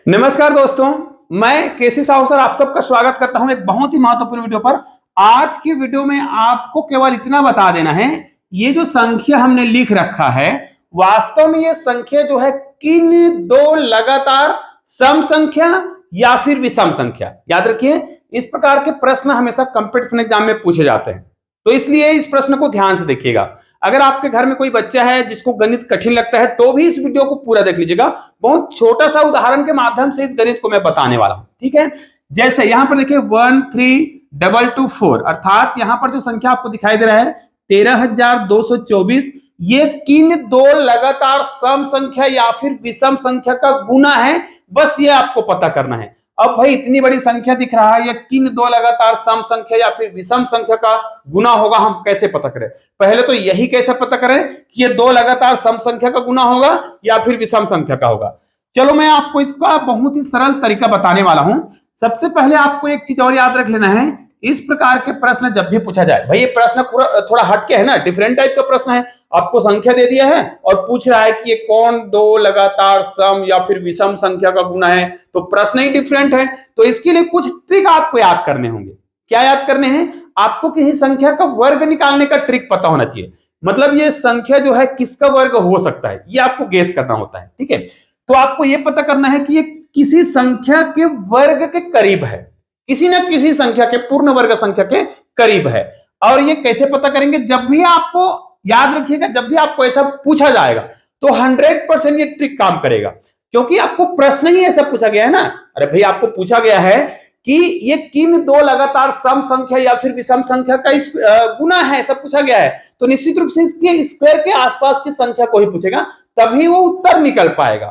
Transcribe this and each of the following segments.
नमस्कार दोस्तों, मैं केसी साहू सर आप सबका स्वागत करता हूं एक बहुत ही महत्वपूर्ण वीडियो पर। आज की वीडियो में आपको केवल इतना बता देना है, ये जो संख्या हमने लिख रखा है वास्तव में ये संख्या जो है किन दो लगातार सम संख्या या फिर विषम संख्या। याद रखिए, इस प्रकार के प्रश्न हमेशा कंपटीशन एग्जाम में पूछे जाते हैं, तो इसलिए इस प्रश्न को ध्यान से देखिएगा। अगर आपके घर में कोई बच्चा है जिसको गणित कठिन लगता है तो भी इस वीडियो को पूरा देख लीजिएगा। बहुत छोटा सा उदाहरण के माध्यम से इस गणित को मैं बताने वाला हूं, ठीक है। जैसे यहां पर देखिए 13224 अर्थात यहां पर जो संख्या आपको दिखाई दे रहा है 13224, ये किन दो लगातार सम संख्या या फिर विषम संख्या का गुना है, बस ये आपको पता करना है। अब भाई इतनी बड़ी संख्या दिख रहा है, ये किन दो लगातार सम संख्या या फिर विषम संख्या का गुना होगा, हम कैसे पता करें? पहले तो यही कैसे पता करें कि ये दो लगातार सम संख्या का गुना होगा या फिर विषम संख्या का होगा। चलो मैं आपको इसका बहुत ही सरल तरीका बताने वाला हूं। सबसे पहले आपको एक चीज और याद रख लेना है, इस प्रकार के प्रश्न जब भी पूछा जाए, भाई ये प्रश्न थोड़ा हटके है ना, डिफरेंट टाइप का प्रश्न है। आपको संख्या दे दिया है और पूछ रहा है कि ये कौन दो लगातार सम या फिर विषम संख्या का गुना है, तो प्रश्न ही डिफरेंट है। तो इसके लिए कुछ ट्रिक आपको याद करने होंगे। क्या याद करने हैं? आपको किसी संख्या का वर्ग निकालने का ट्रिक पता होना चाहिए। मतलब ये संख्या जो है किसका वर्ग हो सकता है, ये आपको गेस करना होता है, ठीक है। तो आपको ये पता करना है कि ये किसी संख्या के वर्ग के करीब है, किसी न किसी संख्या के पूर्ण वर्ग संख्या के करीब है। और ये कैसे पता करेंगे? जब भी आपको याद रखिएगा, जब भी आपको ऐसा पूछा जाएगा तो 100% ये ट्रिक काम करेगा, क्योंकि आपको प्रश्न ही ऐसा पूछा गया है ना। अरे भाई आपको पूछा गया है कि ये किन दो लगातार सम संख्या या फिर विषम संख्या का गुना है, ऐसा पूछा गया है, तो निश्चित रूप से इसके स्क्वायर के आसपास की संख्या को ही पूछेगा, तभी वो उत्तर निकल पाएगा।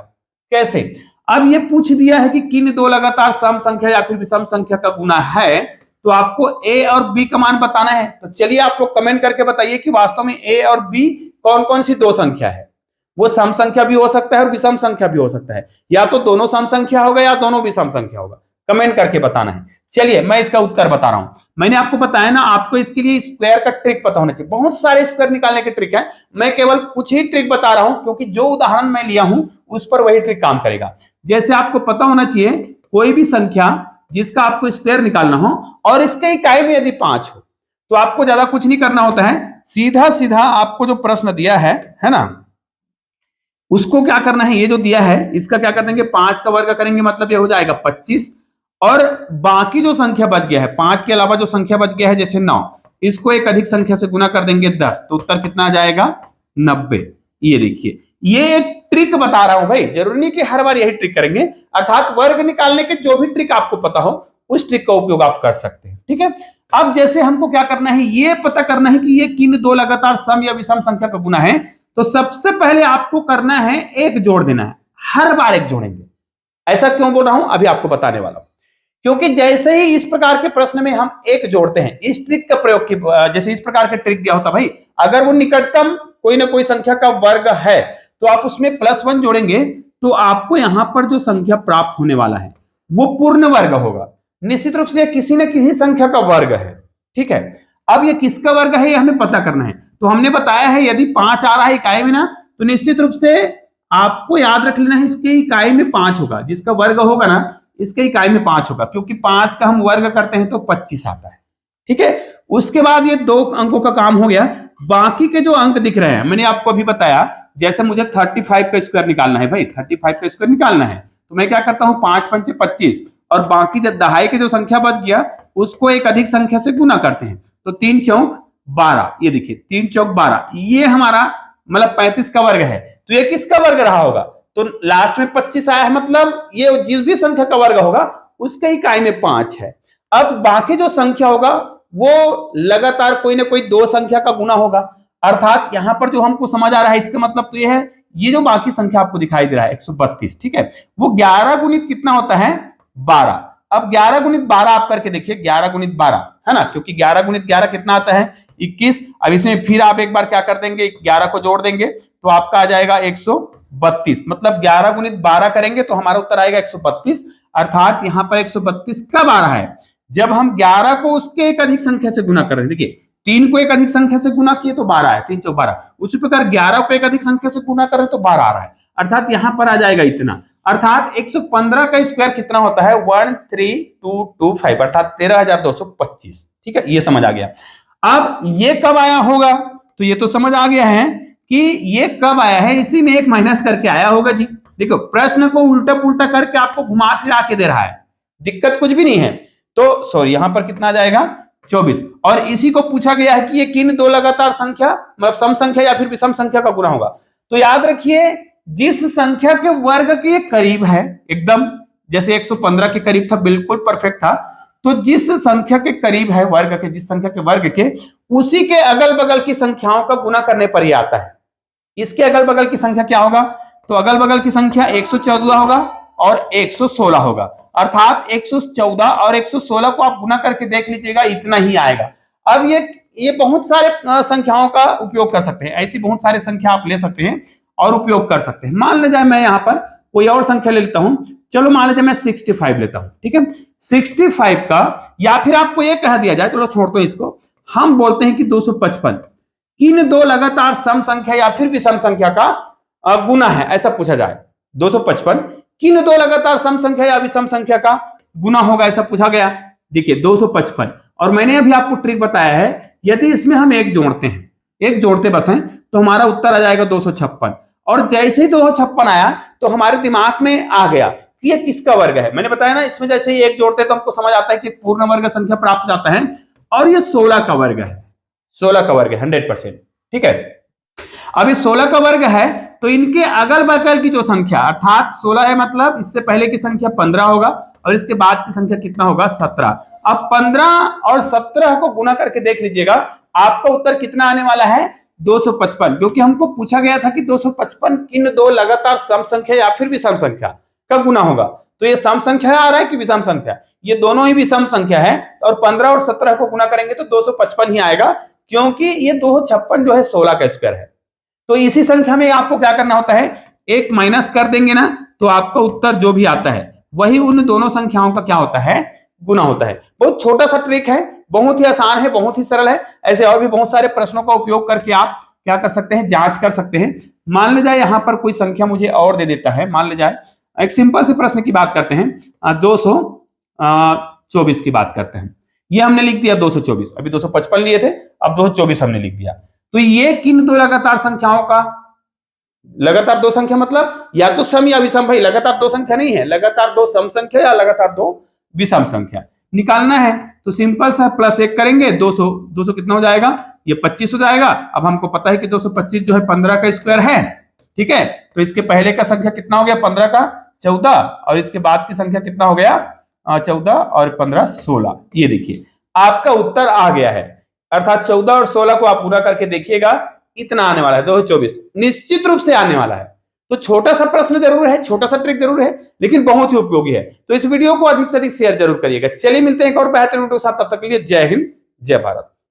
कैसे? अब ये पूछ दिया है कि किन दो लगातार सम संख्या या फिर विषम संख्या का गुना है, तो आपको ए और बी का मान बताना है। तो चलिए आप लोग कमेंट करके बताइए कि वास्तव में ए और बी कौन कौन सी दो संख्या है। वो सम संख्या भी हो सकता है और विषम संख्या भी हो सकता है, या तो दोनों सम संख्या होगा या दोनों विषम संख्या होगा। कमेंट करके बताना है। चलिए मैं इसका उत्तर बता रहा हूं। मैंने आपको बताया ना, आपको इसके लिए स्क्वायर का ट्रिक पता होना चाहिए। बहुत सारे स्क्वायर निकालने के ट्रिक है, मैं केवल कुछ ही ट्रिक बता रहा हूं, क्योंकि जो उदाहरण मैं लिया हूं उस पर वही ट्रिक काम करेगा। जैसे आपको पता होना चाहिए, कोई भी संख्या जिसका आपको स्क्वायर निकालना हो और इसके इकाई में यदि 5 हो, तो आपको ज्यादा कुछ नहीं करना होता है। सीधा सीधा आपको जो प्रश्न दिया है ना, उसको क्या करना है, ये जो दिया है इसका क्या कर देंगे, 5 का वर्ग करेंगे, मतलब ये हो जाएगा 25। और बाकी जो संख्या बच गया है, 5 के अलावा जो संख्या बच गया है जैसे 9, इसको एक अधिक संख्या से गुना कर देंगे 10, तो उत्तर कितना आ जाएगा 90। ये देखिए, ये एक ट्रिक बता रहा हूं भाई, जरूरी नहीं कि हर बार यही ट्रिक करेंगे। अर्थात वर्ग निकालने के जो भी ट्रिक आपको पता हो उस ट्रिक का उपयोग आप कर सकते हैं, ठीक है। अब जैसे हमको क्या करना है, ये पता करना है कि ये किन दो लगातार सम या विषम संख्या का गुना है, तो सबसे पहले आपको करना है एक जोड़ देना है। हर बार एक जोड़ेंगे। ऐसा क्यों बोल रहा हूं, अभी आपको बताने वाला हूं। क्योंकि जैसे ही इस प्रकार के प्रश्न में हम एक जोड़ते हैं, इस ट्रिक का प्रयोग की, जैसे इस प्रकार के ट्रिक दिया होता भाई, अगर वो निकटतम कोई ना कोई संख्या का वर्ग है तो आप उसमें +1 जोड़ेंगे, तो आपको यहां पर जो संख्या प्राप्त होने वाला है वो पूर्ण वर्ग होगा। निश्चित रूप से किसी न किसी संख्या का वर्ग है, ठीक है। अब ये किसका वर्ग है, ये हमें पता करना है। तो हमने बताया है यदि 5 आ रहा है इकाई में ना, तो निश्चित रूप से आपको याद रख लेना है इसके इकाई में 5 होगा, जिसका वर्ग होगा ना इसके इकाई में 5 होगा, क्योंकि 5 का हम वर्ग करते हैं तो 25 आता है, ठीक है। उसके बाद ये 2 अंकों का काम हो गया। बाकी के जो अंक दिख रहे हैं, मैंने आपको अभी बताया, जैसे मुझे 35 का स्क्वायर निकालना है भाई, 35 का स्क्वायर निकालना है, तो मैं क्या करता हूं, 5 पंचे 25, और बाकी जो दहाई के जो संख्या बच गया उसको एक अधिक संख्या से गुना करते हैं, तो 3 चौक 12। ये देखिए 3 चौक 12, ये हमारा मतलब 35 का वर्ग है। तो ये किसका वर्ग रहा होगा, तो लास्ट में 25 आया है, मतलब ये जिस भी संख्या का वर्ग होगा उसके इकाई में 5 है। अब बाकी जो संख्या होगा वो लगातार कोई ना कोई दो संख्या का गुना होगा। अर्थात यहां पर जो हमको समझ आ रहा है, इसका मतलब तो ये है, ये जो बाकी संख्या आपको दिखाई दे रहा है 132, ठीक है, वो 11 गुणित कितना होता है, 12। अब 11 गुणित 12 आप करके देखिए, 11 गुणित 12 है ना, क्योंकि 11 गुणित 11 कितना आता है, 21। अब इसमें फिर आप एक बार क्या कर देंगे, 11 को जोड़ देंगे तो आपका आ जाएगा 132। मतलब 11 गुणित 12 करेंगे तो हमारा उत्तर आएगा 132। अर्थात यहां पर 132 कब आ रहा है, जब हम 11 को उसके एक अधिक संख्या से गुना कर रहे हैं। देखिए 3 को एक अधिक संख्या से गुना किए तो 12 है, 3 चौक 12। उसी प्रकार 11 को एक अधिक संख्या से गुना कर रहे हैं तो 12 आ रहा है। अर्थात यहां पर आ जाएगा इतना। अर्थात 115 का स्क्वायर कितना होता है 13225 अर्थात 13,225। ठीक है, ये समझ आ गया। अब ये कब आया होगा, तो ये तो समझ आ गया है कि ये कब आया है, इसी में एक माइनस करके आया होगा जी। देखो प्रश्न को उल्टा पुल्टा करके आपको घुमा फिरा के दे रहा है, दिक्कत कुछ भी नहीं है। तो सॉरी यहां पर कितना आ जाएगा 24, और इसी को पूछा गया है कि ये किन दो लगातार संख्या मतलब सम संख्या या फिर विषम संख्या का गुना होगा। तो याद रखिए जिस संख्या के वर्ग के करीब है एकदम, जैसे 115 के करीब था, बिल्कुल परफेक्ट था, तो जिस संख्या के करीब है वर्ग के, जिस संख्या के वर्ग के, उसी के अगल बगल की संख्याओं का गुना करने पर ही आता है। इसके अगल बगल की संख्या क्या होगा, तो अगल बगल की संख्या 114 होगा और 116 होगा, अर्थात 114 और 116 को आप गुना करके देख लीजिएगा, इतना ही आएगा। अब ये बहुत सारे संख्याओं का उपयोग कर सकते हैं, ऐसी बहुत सारी संख्या आप ले सकते हैं और उपयोग कर सकते हैं। मान लीजिए मैं यहाँ पर कोई और संख्या ले लेता हूं, चलो मान लीजिए मैं 65 लेता हूं। ठीक है, 65 का, या फिर आपको ये कह दिया जाए, चलो छोड़ दो इसको, हम बोलते हैं कि 255 किन दो लगातार सम संख्या या फिर विषम संख्या का गुना है, ऐसा पूछा जाए। 255 किन दो लगातार सम संख्या या विषम संख्या का गुना होगा, ऐसा पूछा गया। देखिए 255, और मैंने अभी आपको ट्रिक बताया है, यदि इसमें हम एक जोड़ते हैं, एक जोड़ते बस हैं, तो हमारा उत्तर आ जाएगा 256। और जैसे ही 256 आया तो हमारे दिमाग में आ गया कि ये किसका वर्ग है। मैंने बताया ना, इसमें जैसे ही एक जोड़ते हैं तो हमको समझ आता है कि पूर्ण वर्ग संख्या प्राप्त हो जाता है, और ये 16 का वर्ग है, 16 का वर्ग है 100%। ठीक है, अब ये 16 का वर्ग है, तो इनके अगल बगल की जो संख्या, अर्थात 16 है मतलब इससे पहले की संख्या 15 होगा और इसके बाद की संख्या कितना होगा 17। अब 15 और 17 को गुना करके देख लीजिएगा, आपका उत्तर कितना आने वाला है 255, क्योंकि हमको पूछा गया था कि 255 किन दो लगातार सम संख्या या फिर विषम संख्या का गुना होगा। तो ये सम संख्या आ रहा है कि विषम संख्या, ये दोनों ही विषम संख्या है, और 15 और 17 को गुना करेंगे तो 255 ही आएगा, क्योंकि ये 256 जो है 16 का स्क्वायर है। तो इसी संख्या में आपको क्या करना होता है, एक माइनस कर देंगे ना, तो आपका उत्तर जो भी आता है वही उन दोनों संख्याओं का क्या होता है, गुना होता है। बहुत छोटा सा ट्रिक है, बहुत ही आसान है, बहुत ही सरल है। ऐसे और भी बहुत सारे प्रश्नों का उपयोग करके आप क्या कर सकते हैं, जांच कर सकते हैं। मान ले जाए यहाँ पर कोई संख्या मुझे और दे देता है, मान ले जाए एक सिंपल से प्रश्न की बात करते हैं, 224 की बात करते हैं। ये हमने लिख दिया 224, अभी 255 लिए थे, अब 224 हमने लिख दिया। तो ये किन दो लगातार संख्याओं का, लगातार दो संख्या मतलब या तो सम या विषम, भाई लगातार दो संख्या नहीं है, लगातार दो सम संख्या या लगातार दो विषम संख्या निकालना है। तो सिंपल सा +1 करेंगे, 200 कितना हो जाएगा, ये 25 हो जाएगा। अब हमको पता है कि 225 जो है 15 का स्क्वायर है। ठीक है, तो इसके पहले का संख्या कितना हो गया 15 का 14, और इसके बाद की संख्या कितना हो गया 14 और 15 16। ये देखिए आपका उत्तर आ गया है, अर्थात 14 और 16 को आप पूरा करके देखिएगा, इतना आने वाला है 224, निश्चित रूप से आने वाला है। तो छोटा सा प्रश्न जरूर है, छोटा सा ट्रिक जरूर है, लेकिन बहुत ही उपयोगी है। तो इस वीडियो को अधिक से अधिक शेयर जरूर करिएगा। चलिए मिलते हैं एक और बेहतर वीडियो के साथ, तब तक के लिए जय हिंद जय भारत।